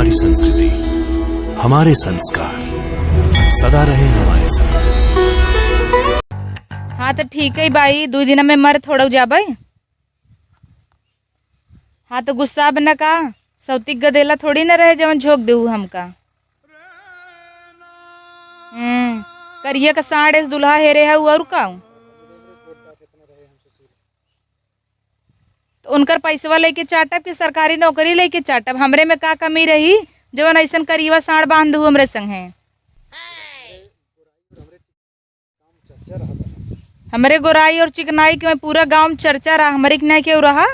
हमारी संस्कृति, हमारे संस्कार सदा रहे हमारे साथ। हाँ तो ठीक है भाई, 2 दिन में मर थोड़ा जाबे। हाँ तो गुस्सा बना का सौतिक गदेला थोड़ी न रहे जवन झोंक देऊ हमका। करिए का साढ़े दुल्हा हेरे है और का तो उनकर पैसवा लेके चाटब कि सरकारी नौकरी लेके चाटब? हमरे में का कमी रही जवन ऐसन करिएवा साड़ बांध दू हमरे संगे? हमरे गोराई और चिकनाई के पूरा गांव में चर्चा रहा, हमारे के नहीं क्यों रहा।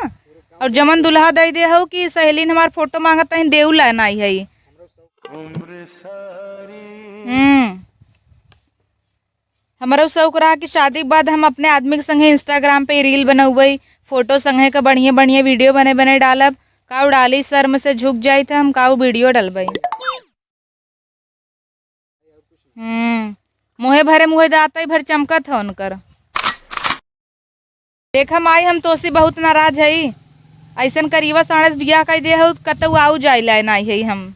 और जमन दुल्हा दे दे हो कि सहेलीन हमार फोटो मांगत है देऊ ला नहीं है। हमारा शौक रहा कि शादी के बाद हम अपने आदमी के संगे इंस्टाग्राम पे रील बनौबै, फोटो संगे का बढ़िया बढ़िया वीडियो बने बने डालब। काऊ डाली शर्म से झुक जाई थे हम काऊ वीडियो डलबै। मुहे भरे मुहे दाता भर चमकत है उनकर। देखा माई हम तोसी बहुत नाराज है। ऐसन करीबा साढ़े बियाह कर दे हो कतऊ आऊ जाए ला नहीं है हम।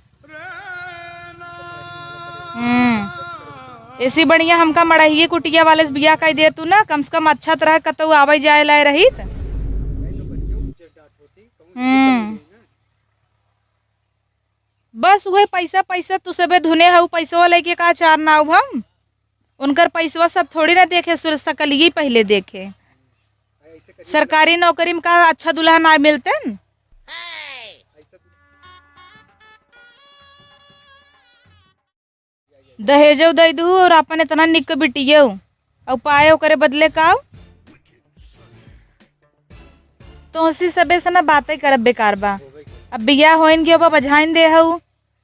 ऐसी बढ़िया हमका मड़हिए कुटिया वाले से बियाह कर दे तू ना, कम से कम अच्छा तरह कतऊ आवे जाए ला रही। बस वही पैसा पैसा तू सबे धुने हऊ, पैसा लेके का चार ना हम। उनकर पैसवा सब थोड़ी ना देखे, सकलिए पहले देखे। सरकारी नौकरी में का अच्छा दुल्हा ना मिलते न? दहेजो दे दू और अपन इतना निक बिटियो और पाए करे बदले का तो उसी सबे से ना बातें करब बेकार बा। अब बिया होइन गयो बझाइन दे हऊ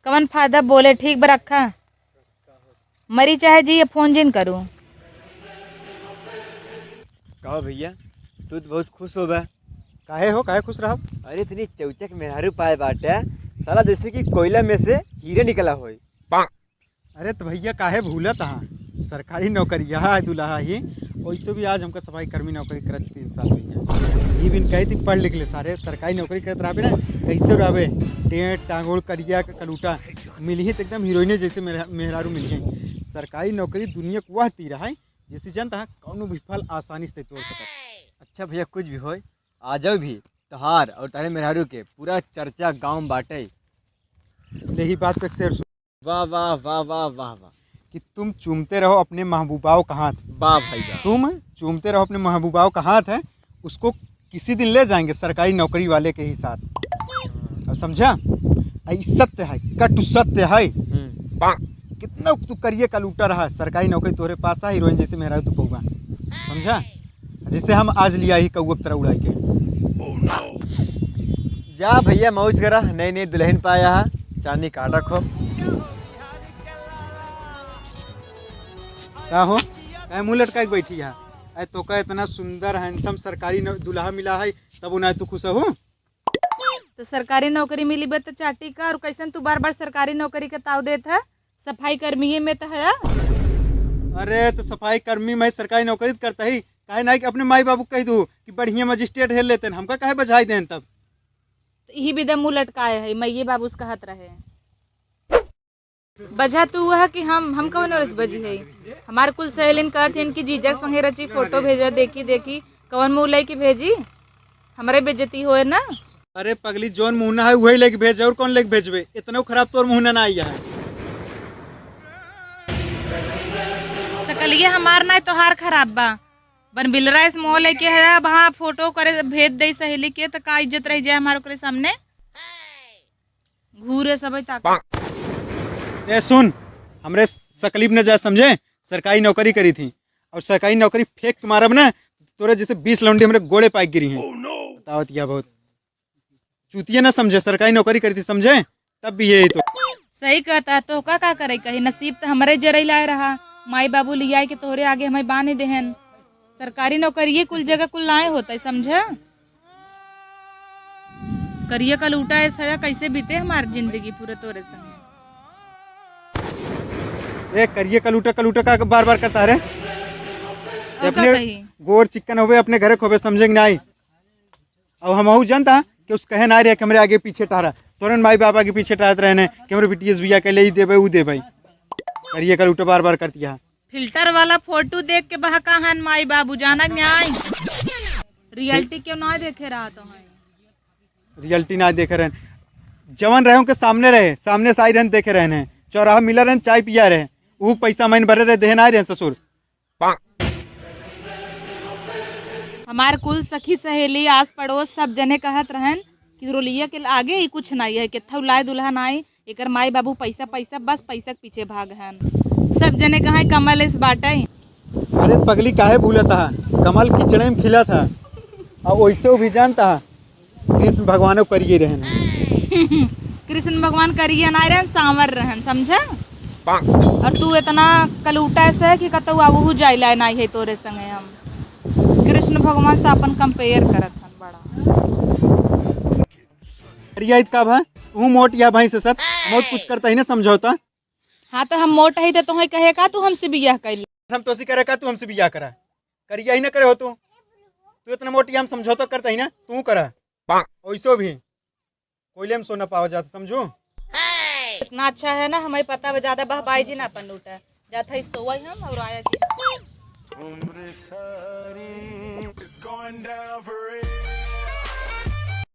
कवन फायदा बोले। ठीक बरखा मरी चाहे जी फोन जिन करूँ कहो भैया तू तो बहुत खुश हो बा। काहे खुश रहो? अरे इतनी चौचक मेहरारू पाए बाटे, साला जैसे कि कोयला में से हीरे निकला हो। अरे तो भैया काहे भूलत हा, सरकारी नौकरी है दुल्हा ही। वैसे भी आज हमका सफाई कर्मी नौकरी करत 3 साल भैया। ये बिन कही थी पढ़ लिख ले सारे सरकारी नौकरी करत रहे ना, कैसे रहे टेंट टांगोड़ करिया कलूटा मिली है तो एकदम हीरोइने जैसे मेहरारू मिली है। सरकारी नौकरी दुनिया को वह तीर है जैसे जनता कौन भी फल आसानी से तोड़ सकता। अच्छा भैया कुछ भी हो आ जाओ भी तोहार और तारे मेहरारू के पूरा चर्चा गांव में बाटे। यही बात पे शेर वाह वाह वाह वाह वाह वाह कि तुम चूमते रहो अपने महबूबाओं का हाथ। वाह भाई वाह। तुम चूमते रहो अपने महबूबाओं का हाथ है, उसको किसी दिन ले जाएंगे सरकारी नौकरी वाले के ही साथ। अब समझा? सत्य है, कटु सत्य है। कितना तू करिए का लूटा रहा है, सरकारी नौकरी तोरे पास है, हीरोइन जैसे मेहरा तू पौगा। समझा? जिसे हम आज लिया ही कौआ की तरह उड़ाई के। जा भैया मौज करा, नई नई दुल्हन पाया है, चांदी काटा खो। क्या हो मुँह लटका के बैठी है? तो का इतना सुंदर हैंडसम सरकारी दुल्हा मिला है तब उन्हें तू खुश हो? तो सरकारी नौकरी मिली बे तो चाटी का। और कैसन तू बार बार सरकारी नौकरी का ताव देत है? सफाई कर्मी में तो है। अरे तो सफाई कर्मी में सरकारी नौकरी करता ही काहे नहीं कि अपने माई बाबू कह दू कि बढ़िया मजिस्ट्रेट हेल लेते हमका काहे बजाई दें तब। यही विदा मुँह लटकाए है मैये बाबू से कहत रहे बजा तू है कि हम कौन औरस बजी है। हमारे कुल सहेलिन कहत है इनकी जीजा संगे रची फोटो भेजा, देखी देखी कौन मुँह लेके भेजी, हमारे बेइज्जती होए ना। अरे पगली जोन मुहना है वही लेके भेजे, और कौन लेके भेजबे? इतना खराब तोर मुहना ना आया है। सकलिए हमार ना तोहार खराब बा। बन बिल रहा इस मोह लेके है वहाँ फोटो करे भेज दे सहेली के तो का इज्जत रह जाए हमारे करे सामने। घूरे सब ताक। ए सुन, हमरे सकलीब न जा समझे, सरकारी नौकरी करी थी और सरकारी नौकरी फेंक के मारब ना तोरे जैसे 20 लौंडे हमरे गोड़े पाइक गिरी हैं। बतावत क्या बहुत चूतिया ना समझे, सरकारी नौकरी करी थी समझे तब भी यही तो सही कहता है। तो का करे कही नसीब तो हमारे जरई लाए रहा, माई बाबू लिया के तोहरे आगे हमें बांध देहन। सरकारी नौकरी ये कुल जगह कुल लाए होता है समझा। करिए का लूटा ऐसा कैसे बीते हमारी जिंदगी पूरे तोरे संग। ए करिए कलूटा का बार बार करता है। अपने गोर चिकन होवे अपने घरे खोबे समझेंगे नहीं। अब हम जनता कि उस कहे ना रहे कि हमारे आगे पीछे टहरा तुरंत माई बाबा के पीछे टात रहे कि हमारे बीटीएस भैया के ले ही दे भाई वो दे भाई करिए कर उठो बार बार कर दिया। फिल्टर वाला फोटो देख के बहका हन माई बाबू जाना न्याय रियलिटी क्यों ना देखे रहा तो है रियलिटी ना देखे रहे जवन रहे के सामने रहे सामने से आई रहे देखे रहे चौराहा मिला रहे चाय पिया रहे वो पैसा मैंने भरे रहे देहन आए रहे ससुर। हमारे कुल सखी सहेली आस पड़ोस सब जने कहत रहन कि रोलिया के आगे ही कुछ नहीं है कितना लाए दुल्हन आई एक माई बाबू पैसा पैसा बस पैसा के पीछे भाग हन सब जने कहा कमल इस बाटे। अरे पगली काहे भूला था कमल किचड़े में खिला था और वैसे भी जानता कृष्ण भगवानों करिए रहन कृष्ण भगवान करिए ना रहन सांवर रहन समझा और तू इतना कलूटा से कि कतौ आवहू जाइला नहीं है तोरे संगे हम कृष्ण भगवान से अपन कंपेयर करत हन बड़ा रिया का भा तू मोट या भाई से सत बहुत कुछ करता ही ना समझौता। हाँ तो हम मोट है तो तुम्हें कहे का तू हमसे बियाह कर हम तो करे का तू हमसे बियाह करा करिया ही ना करे हो तू इतना मोटी हम समझौता करता ही ना तू करा वैसो भी कोयले में सोना पावा जाता समझो। इतना अच्छा है ना हमें पता है ज्यादा बहबाई जी ना अपन लूटा जाता है तो वही हम और आया जी